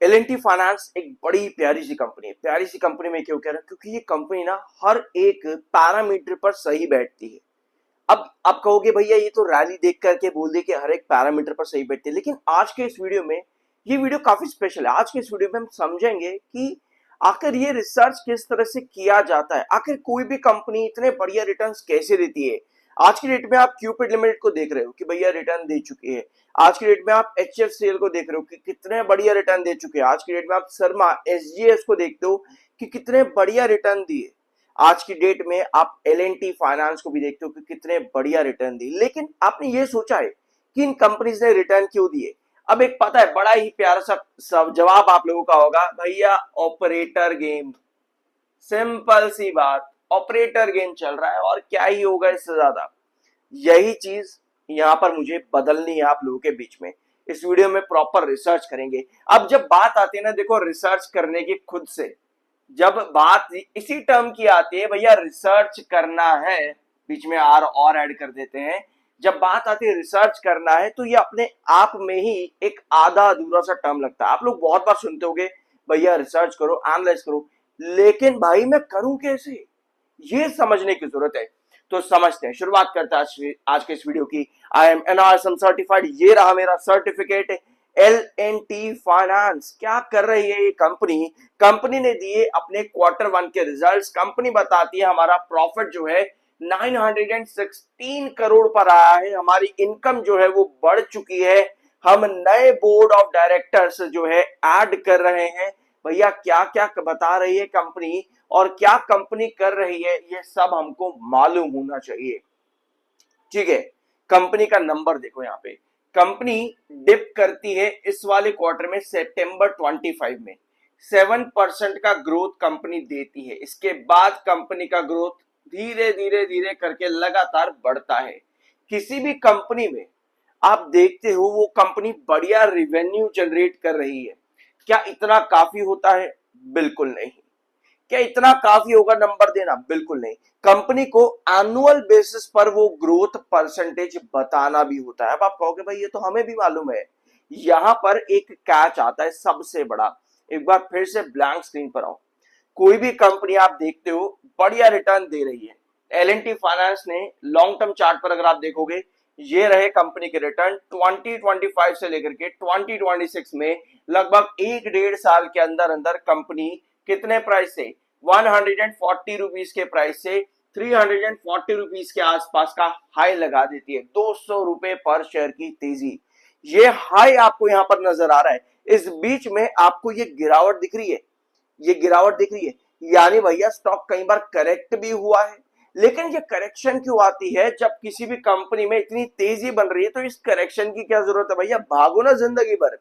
L&T finance एक बड़ी प्यारी सी कंपनी है। प्यारी सी कंपनी में क्यों कह रहा हूं? क्योंकि ये कंपनी ना हर एक पैरामीटर पर सही बैठती है। अब आप कहोगे भैया ये तो रैली देख करके बोल दे कि हर एक पैरामीटर पर सही बैठती है, लेकिन आज के इस वीडियो में ये वीडियो काफी स्पेशल है। आज के इस वीडियो में हम समझेंगे कि आखिर ये रिसर्च किस तरह से किया जाता है, आखिर कोई भी कंपनी इतने बढ़िया रिटर्न्स कैसे देती है। आज की डेट में आप क्यूपिड लिमिटेड को देख रहे हो कि भैया रिटर्न दे चुके हैं। आज की डेट में आप HFCL को देख रहे हो कि कितने बढ़िया रिटर्न दे चुके हैं। आज की डेट में आप शर्मा SGS को देखते हो कि कितने बढ़िया रिटर्न दिए। आज की डेट में आप L&T फाइनेंस को भी देखते हो कि कितने बढ़िया रिटर्न दिए। लेकिन आपने ये सोचा है कि इन कंपनीज ने रिटर्न क्यों दिए? अब एक पता है, बड़ा ही प्यारा सा सब जवाब आप लोगों का होगा, भैया ऑपरेटर गेम। सिंपल सी बात, ऑपरेटर गेम चल रहा है और क्या ही होगा इससे ज्यादा। यही चीज यहां पर मुझे बदलनी है आप लोगों के बीच में। इस वीडियो में प्रॉपर रिसर्च करेंगे। अब जब बात आती है ना, देखो रिसर्च करने की खुद से, जब बात इसी टर्म की आती है, भैया रिसर्च करना है, बीच में आर और ऐड कर देते हैं। जब बात आती है रिसर्च करना है तो ये अपने आप में ही एक आधा अधूरा सा टर्म लगता है। आप लोग बहुत बार सुनते होंगे भैया रिसर्च करो, एनालाइज करो, लेकिन भाई मैं करूं कैसे, ये समझने की जरूरत है। तो समझते हैं, शुरुआत करते हैं आज के इस वीडियो की। आई एम NRSM सर्टिफाइड, ये रहा मेरा सर्टिफिकेट। L&T फाइनेंस क्या कर रही है ये कंपनी? कंपनी ने दिए अपने Q1 के रिजल्ट्स। कंपनी बताती है हमारा प्रॉफिट जो है 916 करोड़ पर आया है। हमारी इनकम जो है वो बढ़ चुकी है। हम नए बोर्ड ऑफ डायरेक्टर्स जो है ऐड कर रहे हैं। भैया क्या क्या बता रही है कंपनी और क्या कंपनी कर रही है, ये सब हमको मालूम होना चाहिए। ठीक है, कंपनी का नंबर देखो। यहाँ पे कंपनी डिप करती है इस वाले क्वार्टर में, सितंबर 25 में 7% का ग्रोथ कंपनी देती है। इसके बाद कंपनी का ग्रोथ धीरे धीरे धीरे करके लगातार बढ़ता है। किसी भी कंपनी में आप देखते हो वो कंपनी बढ़िया रिवेन्यू जनरेट कर रही है। क्या इतना काफी होता है? बिल्कुल नहीं। क्या इतना काफी होगा नंबर देना? बिल्कुल नहीं। कंपनी को एनुअल बेसिस पर वो ग्रोथ परसेंटेज बताना भी होता है। अब आप कहोगे भाई ये तो हमें भी मालूम है। यहां पर एक कैच आता है सबसे बड़ा। एक बार फिर से ब्लैंक स्क्रीन पर आओ। कोई भी कंपनी आप देखते हो बढ़िया रिटर्न दे रही है। L&T फाइनेंस ने लॉन्ग टर्म चार्ट पर अगर आप देखोगे, ये रहे कंपनी के रिटर्न 2025 से लेकर के 2026 में। लगभग 1.5 साल के अंदर अंदर कंपनी कितने प्राइस से, 140 रुपीज के प्राइस से 340 रुपीज के आसपास का हाई लगा देती है। 200 रुपए पर शेयर की तेजी, ये हाई आपको यहां पर नजर आ रहा है। इस बीच में आपको ये गिरावट दिख रही है, ये गिरावट दिख रही है, यानी भैया स्टॉक कई बार करेक्ट भी हुआ है। लेकिन ये करेक्शन क्यों आती है? जब किसी भी कंपनी में इतनी तेजी बन रही है तो इस करेक्शन की क्या जरूरत है? भैया भागो ना जिंदगी भर।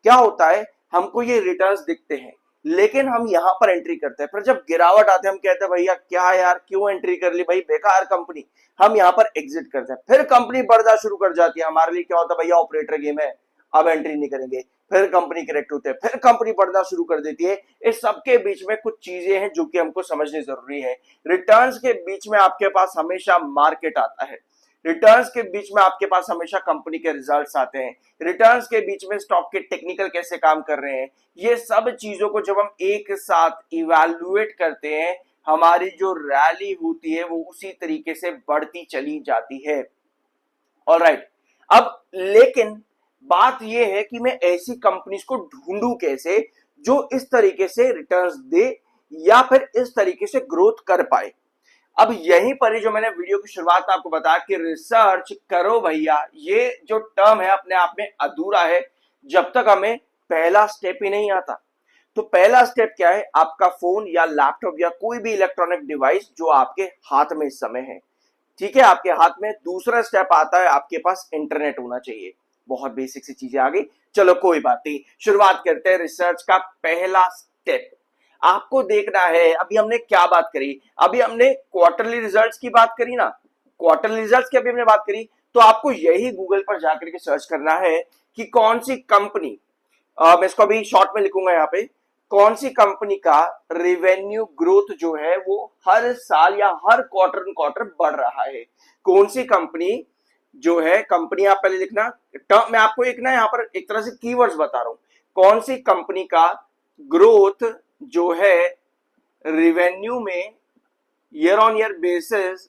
क्या होता है, हमको ये रिटर्न्स दिखते हैं लेकिन हम यहां पर एंट्री करते हैं, फिर जब गिरावट आते हैं हम कहते हैं भैया क्या यार क्यों एंट्री कर ली भाई, बेकार कंपनी। हम यहां पर एग्जिट करते हैं, फिर कंपनी बढ़ना शुरू कर जाती है। हमारे लिए क्या होता है, भैया ऑपरेटर गेम है, अब एंट्री नहीं करेंगे। फिर कंपनी करेक्ट होते हैं, फिर कंपनी बढ़ना शुरू कर देती है। इस सबके बीच में कुछ चीजें हैं जो कि हमको समझनी जरूरी है। रिटर्न्स के बीच में आपके पास हमेशा मार्केट आता है, रिटर्न्स के बीच में आपके पास हमेशा कंपनी के रिजल्ट्स आते हैं, रिटर्न्स के बीच में स्टॉक के टेक्निकल कैसे काम कर रहे हैं। ये सब चीजों को जब हम एक साथ इवैल्यूएट करते हैं, हमारी जो रैली होती है वो उसी तरीके से बढ़ती चली जाती है। ऑलराइट, अब लेकिन बात यह है कि मैं ऐसी कंपनीज को ढूंढूं कैसे जो इस तरीके से रिटर्न्स दे या फिर इस तरीके से ग्रोथ कर पाए। अब यहीं पर ही जो मैंने वीडियो की शुरुआत में आपको बताया कि रिसर्च करो भैया, ये जो टर्म है अपने आप में अधूरा है जब तक हमें पहला स्टेप ही नहीं आता। तो पहला स्टेप क्या है? आपका फोन या लैपटॉप या कोई भी इलेक्ट्रॉनिक डिवाइस जो आपके हाथ में इस समय है, ठीक है, आपके हाथ में। दूसरा स्टेप आता है आपके पास इंटरनेट होना चाहिए। बहुत बेसिक सी चीजें आ गई, चलो कोई बात नहीं, शुरुआत करते हैं। रिसर्च का पहला स्टेप आपको देखना है। अभी हमने क्या बात करी? अभी हमने क्वार्टरली रिजल्ट्स की बात करी ना, क्वार्टरली रिजल्ट्स की अभी हमने बात करी। तो आपको यही गूगल पर जाकर के सर्च करना है कि कौन सी कंपनी, मैं इसको अभी शॉर्ट में लिखूंगा यहाँ पे, कौन सी कंपनी का रेवेन्यू ग्रोथ जो है वो हर साल या हर क्वार्टर बढ़ रहा है। कौन सी कंपनी जो है, कंपनी आप पहले लिखना। मैं आपको एक ना यहाँ पर एक तरह से कीवर्ड्स बता रहा हूं। कौन सी कंपनी का ग्रोथ जो है रिवेन्यू में ईयर ऑन ईयर बेसिस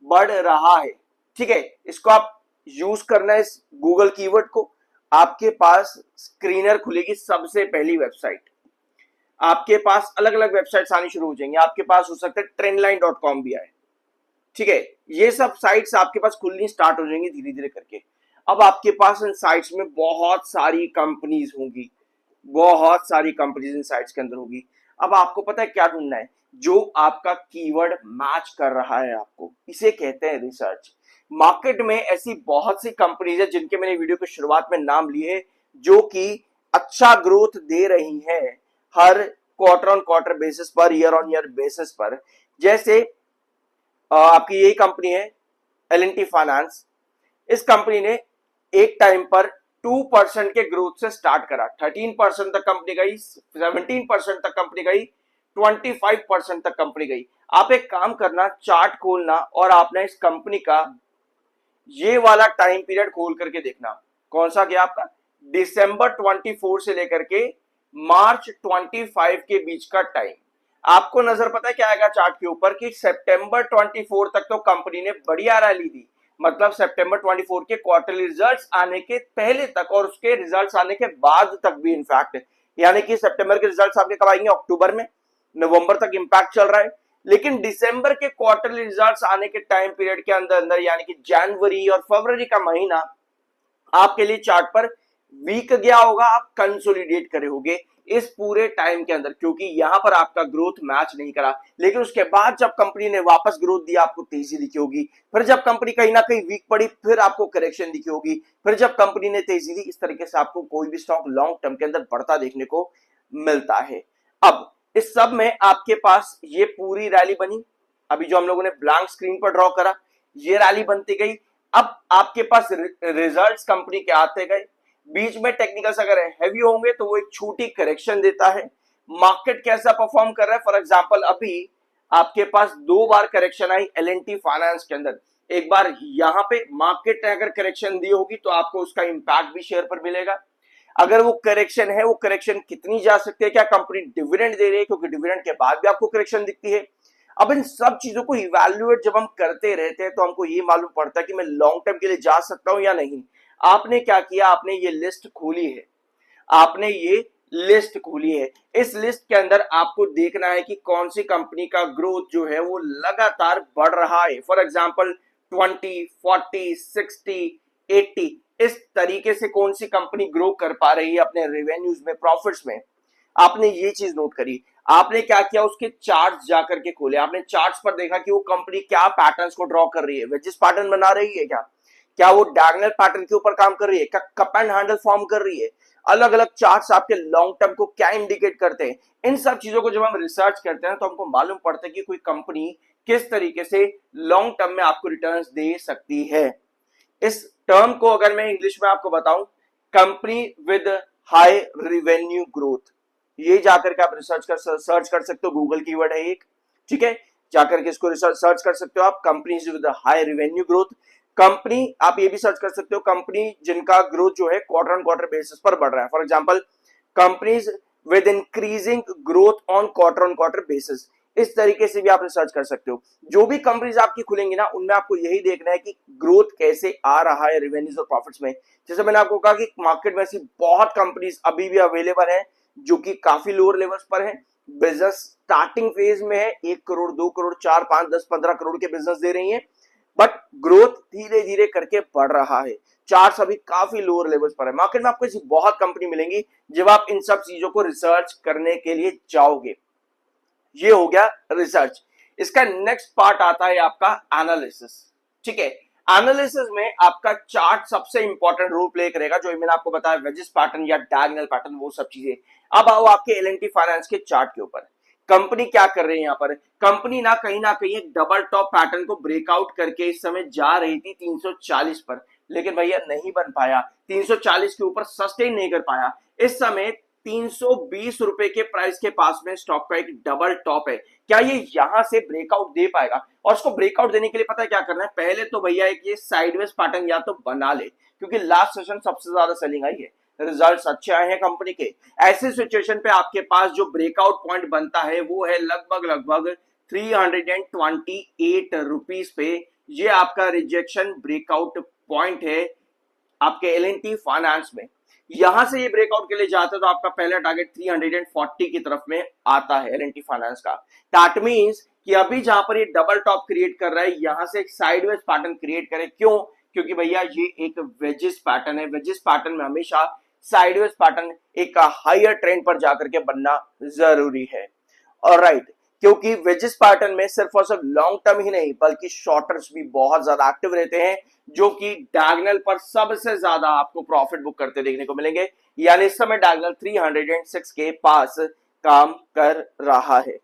बढ़ रहा है। ठीक है, इसको आप यूज करना है इस गूगल कीवर्ड को। आपके पास स्क्रीनर खुलेगी सबसे पहली वेबसाइट, आपके पास अलग अलग वेबसाइट्स आनी शुरू हो जाएंगे। आपके पास हो सकता है trendline.com भी आए। ठीक है, ये सब साइट्स आपके पास खुलनी स्टार्ट हो जाएंगी धीरे धीरे करके। अब आपके पास इन साइट्स में बहुत सारी कंपनीज होंगी, बहुत सारी कंपनीज इन साइट्स के अंदर होगी। अब आपको पता है क्या ढूंढना है, जो आपका कीवर्ड मैच कर रहा है आपको, इसे कहते हैं रिसर्च। मार्केट में ऐसी बहुत सी कंपनीज है जिनके मैंने वीडियो की शुरुआत में नाम लिए, जो कि अच्छा ग्रोथ दे रही है हर क्वार्टर ऑन क्वार्टर बेसिस पर, ईयर ऑन ईयर बेसिस पर। जैसे आपकी यही कंपनी है L&T फाइनेंस। इस कंपनी ने एक टाइम पर 2% के ग्रोथ से स्टार्ट करा, 13% तक कंपनी गई, 17% तक कंपनी गई, 25% तक कंपनी गई। आप एक काम करना, चार्ट खोलना और आपने इस कंपनी का ये वाला टाइम पीरियड खोल करके देखना। कौन सा गया आपका? दिसंबर 24 से लेकर के मार्च 25 के बीच का टाइम। आपको नजर पता है क्या आएगा चार्ट के ऊपर कि सितंबर 24 तक तो कंपनी ने बढ़िया रैली दी, मतलब सितंबर 24 के क्वार्टरली रिजल्ट्स आने के पहले तक और उसके रिजल्ट्स आने के बाद तक भी इनफैक्ट, यानी कि सितंबर के रिजल्ट्स आपके कब आएंगे? अक्टूबर में, नवंबर तक इंपैक्ट चल रहा है। लेकिन दिसंबर के क्वार्टरली रिजल्ट्स आने के टाइम पीरियड के अंदर अंदर, यानी कि जनवरी और फरवरी का महीना आपके लिए चार्ट पर वीक गया होगा, आप कंसोलिडेट करे होगे इस पूरे टाइम के अंदर, क्योंकि यहां पर आपका ग्रोथ मैच नहीं करा। लेकिन उसके बाद जब कंपनी ने वापस ग्रोथ दिया, आपको तेजी दिखी होगी। फिर जब कंपनी कहीं ना कहीं वीक पड़ी, फिर आपको करेक्शन दिखी होगी। फिर जब कंपनी ने तेजी दी, इस तरीके से आपको कोई भी स्टॉक लॉन्ग टर्म के अंदर बढ़ता देखने को मिलता है। अब इस सब में आपके पास ये पूरी रैली बनी, अभी जो हम लोगों ने ब्लैंक स्क्रीन पर ड्रॉ करा, ये रैली बनती गई। अब आपके पास रिजल्ट्स कंपनी के आते गए, बीच में टेक्निकल्स अगर हैवी होंगे तो वो एक छोटी करेक्शन देता है। मार्केट कैसा परफॉर्म कर रहा है, फॉर एग्जांपल अभी आपके पास 2 बार करेक्शन आई L&T फाइनेंस के अंदर। एक बार यहां पे मार्केट ने अगर करेक्शन दी होगी तो आपको उसका इंपैक्ट भी शेयर पर मिलेगा। अगर वो करेक्शन है, वो करेक्शन कितनी जा सकती है, क्या कंपनी डिविडेंड दे रही है, क्योंकि डिविडेंड के बाद भी आपको करेक्शन दिखती है। अब इन सब चीजों को इवैल्यूएट जब हम करते रहते हैं तो हमको ये मालूम पड़ता है कि मैं लॉन्ग टर्म के लिए जा सकता हूं या नहीं। आपने क्या किया, आपने ये लिस्ट खोली है, आपने ये लिस्ट खोली है। इस लिस्ट के अंदर आपको देखना है कि कौन सी कंपनी का ग्रोथ जो है वो लगातार बढ़ रहा है। फॉर एग्जांपल 20, 40, 60, 80, इस तरीके से कौन सी कंपनी ग्रो कर पा रही है अपने रेवेन्यूज में, प्रॉफिट्स में। आपने ये चीज नोट करी। आपने क्या किया, उसके चार्ट्स जाकर के खोले, आपने चार्ट्स पर देखा कि वो कंपनी क्या पैटर्न्स को ड्रॉ कर रही है, वेजिस पैटर्न बना रही है क्या वो डायगोनल पैटर्न के ऊपर काम कर रही है, क्या कप एंड हैंडल फॉर्म कर रही है। अलग अलग चार्ट्स आपके लॉन्ग टर्म को क्या इंडिकेट करते हैं। इन सब चीजों को जब हम रिसर्च करते हैं तो हमको मालूम पड़ता है कि कोई कंपनी किस तरीके से लॉन्ग टर्म में आपको रिटर्न्स दे सकती है। इस टर्म को अगर मैं इंग्लिश में आपको बताऊं, company with high revenue growth, ये जाकर के आप सर्च कर सकते हो, गूगल कीवर्ड है एक। ठीक है, जाकर के इसको सर्च कर सकते हो आप, companies with high revenue growth. Company आप ये भी सर्च कर सकते हो, कंपनी जिनका ग्रोथ जो है क्वार्टर ऑन क्वार्टर बेसिस पर बढ़ रहा है। For example companies with increasing growth on quarter basis, इस तरीके से भी आप रिसर्च कर सकते हो। जो भी कंपनीज आपकी खुलेंगी ना, उनमें आपको यही देखना है कि ग्रोथ कैसे आ रहा है रेवेन्यूज और प्रॉफिट्स में। जैसे मैंने आपको कहा कि मार्केट में ऐसी बहुत कंपनीज अभी भी अवेलेबल है जो कि काफी लोअर लेवल्स पर है, बिजनेस स्टार्टिंग फेज में है, 1 करोड़ 2 करोड़ 4 5 10 15 करोड़ के बिजनेस दे रही है, बट ग्रोथ धीरे धीरे करके बढ़ रहा है। चार्ट्स अभी काफी लोअर लेवल्स पर है। मार्केट में आपको ऐसी बहुत कंपनी मिलेंगी जब आप इन सब चीजों को रिसर्च करने के लिए जाओगे। ये हो गया रिसर्च। इसका नेक्स्ट पार्ट आता है आपका एनालिसिस। ठीक है, एनालिसिस में आपका चार्ट सबसे इंपॉर्टेंट रोल प्ले करेगा, जो मैंने आपको बताया वेजिस पैटर्न या डायगोनल पैटर्न, वो सब चीजें। अब आओ आपके L&T फाइनेंस के चार्ट के ऊपर। कंपनी क्या कर रही है यहाँ पर, कंपनी ना कहीं एक डबल टॉप पैटर्न को ब्रेकआउट करके इस समय जा रही थी 340 पर, लेकिन भैया नहीं बन पाया, 340 के ऊपर सस्टेन नहीं कर पाया। इस समय 320 रुपए के प्राइस के पास में स्टॉक का एक डबल टॉप है। क्या ये यहां से ब्रेकआउट दे पाएगा? और उसको ब्रेकआउट देने के लिए पता है क्या करना है, पहले तो भैया एक ये साइडवेज पैटर्न या तो बना ले, क्योंकि लास्ट सेशन सबसे ज्यादा सेलिंग आई है। रिजल्ट्स अच्छे आए हैं कंपनी के, ऐसे सिचुएशन पे आपके पास जो ब्रेकआउट पॉइंट बनता है वो है लगभग 328 रुपीज पे। ये आपका रिजेक्शन ब्रेकआउट पॉइंट है आपके एल&टी फाइनेंस में। यहां से ये ब्रेकआउट के लिए जाता है तो आपका पहला टारगेट 340 की तरफ में आता है एल&टी फाइनेंस का। दैट मींस कि अभी जहां पर ये डबल टॉप क्रिएट कर रहा है, यहां से एक साइडवेज पैटर्न क्रिएट करे। क्यों? क्योंकि भैया ये एक वेजिस पैटर्न है, वेजिस पैटर्न में हमेशा साइडवेज पैटर्न एक हायर ट्रेंड पर जाकर के बनना जरूरी है। ऑलराइट, क्योंकि वेजिस पैटर्न में सिर्फ और सिर्फ लॉन्ग टर्म ही नहीं बल्कि शॉर्ट टर्म्स भी बहुत ज्यादा एक्टिव रहते हैं, जो कि डायगोनल पर सबसे ज्यादा आपको प्रॉफिट बुक करते देखने को मिलेंगे। यानी इस समय डायगोनल 306 के पास काम कर रहा है।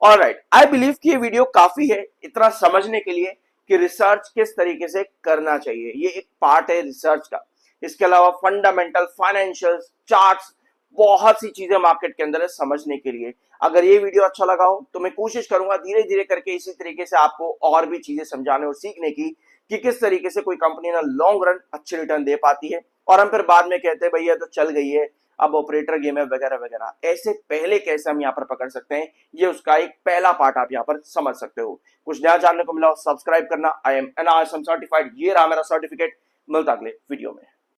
ऑलराइट, आई बिलीव कि ये वीडियो काफी है इतना समझने के लिए कि रिसर्च किस तरीके से करना चाहिए। ये एक पार्ट है रिसर्च का। इसके अलावा फंडामेंटल, फाइनेंशियल, चार्ट्स, बहुत सी चीजें मार्केट के अंदर है समझने के लिए। अगर ये वीडियो अच्छा लगा हो तो मैं कोशिश करूंगा धीरे धीरे करके इसी तरीके से आपको और भी चीजें समझाने और सीखने की कि किस तरीके से कोई कंपनी ना लॉन्ग रन अच्छे रिटर्न दे पाती है और हम फिर बाद में कहते हैं भैया तो चल गई है, अब ऑपरेटर गेम है वगैरह वगैरह। ऐसे पहले कैसे हम यहाँ पर पकड़ सकते हैं, ये उसका एक पहला पार्ट आप यहाँ पर समझ सकते हो। कुछ नया जानने को मिला हो सब्सक्राइब करना। आई एम NISM सर्टिफाइड, ये रहा मेरा सर्टिफिकेट। मिलता अगले वीडियो में।